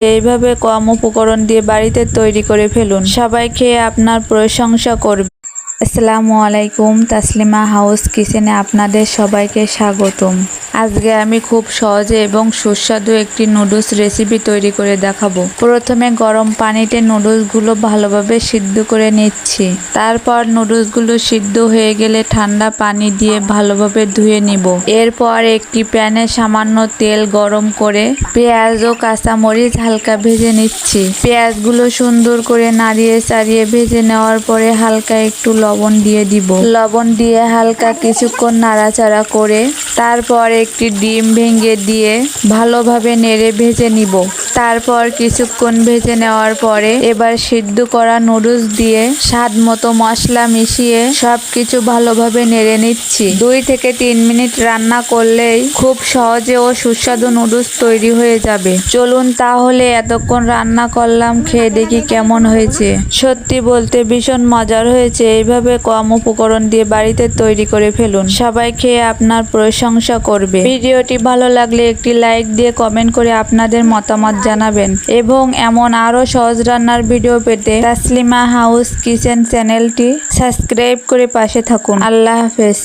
এইভাবে কম উপকরণ দিয়ে বাড়িতে তৈরি করে ফেলুন, সবাই খেয়ে আপনার প্রশংসা করবে। আসসালামু আলাইকুম, তাসলিমা হাউস কিচেনে আপনাদের সবাইকে স্বাগতম। আজকে আমি খুব সহজে এবং সুস্বাদু একটি নুডলস রেসিপি তৈরি করে দেখাবো। প্রথমে গরম পানিতে নুডলসগুলো ভালোভাবে সিদ্ধ করে নিচ্ছি। তারপর নুডলসগুলো সিদ্ধ হয়ে গেলে ঠান্ডা পানি দিয়ে ভালোভাবে ধুয়ে নিব। এরপর একটি প্যানে সামান্য তেল গরম করে পেঁয়াজ ও কাঁচামরিচ হালকা ভেজে নিচ্ছি। পেঁয়াজগুলো সুন্দর করে নাড়িয়ে চাড়িয়ে ভেজে নেওয়ার পরে হালকা একটু লবণ দিয়ে দিব। লবণ দিয়ে হালকা কিছুক্ষণ নাড়াচাড়া করে তারপর একটি ডিম ভেঙে দিয়ে ভালোভাবে নেড়ে ভেজে নিব। তারপর কিছুক্ষণ ভেজে নেওয়ার পরে এবার সিদ্ধ করা নুডলস দিয়ে স্বাদ মতো মশলা মিশিয়ে সবকিছু ভালোভাবে নেড়ে নিচ্ছি। 2 থেকে 3 মিনিট রান্না করলেই খুব সহজে ও সুস্বাদু নুডলস তৈরি হয়ে যাবে। চলুন তাহলে এতক্ষণ রান্না করলাম, খেয়ে দেখি কেমন হয়েছে। সত্যি বলতে ভীষণ মজার হয়েছে। এইভাবে কম উপকরণ দিয়ে বাড়িতে তৈরি করে ফেলুন, সবাই খেয়ে আপনার প্রশংসা করবে। ভিডিওটি ভালো লাগলে একটি লাইক দিয়ে কমেন্ট করে আপনাদের মতামত জানাবেন এবং এমন আরো সহজ রান্নার ভিডিও পেতে তাসলিমা হাউস কিচেন চ্যানেলটি সাবস্ক্রাইব করে পাশে থাকুন। আল্লাহ হাফেজ।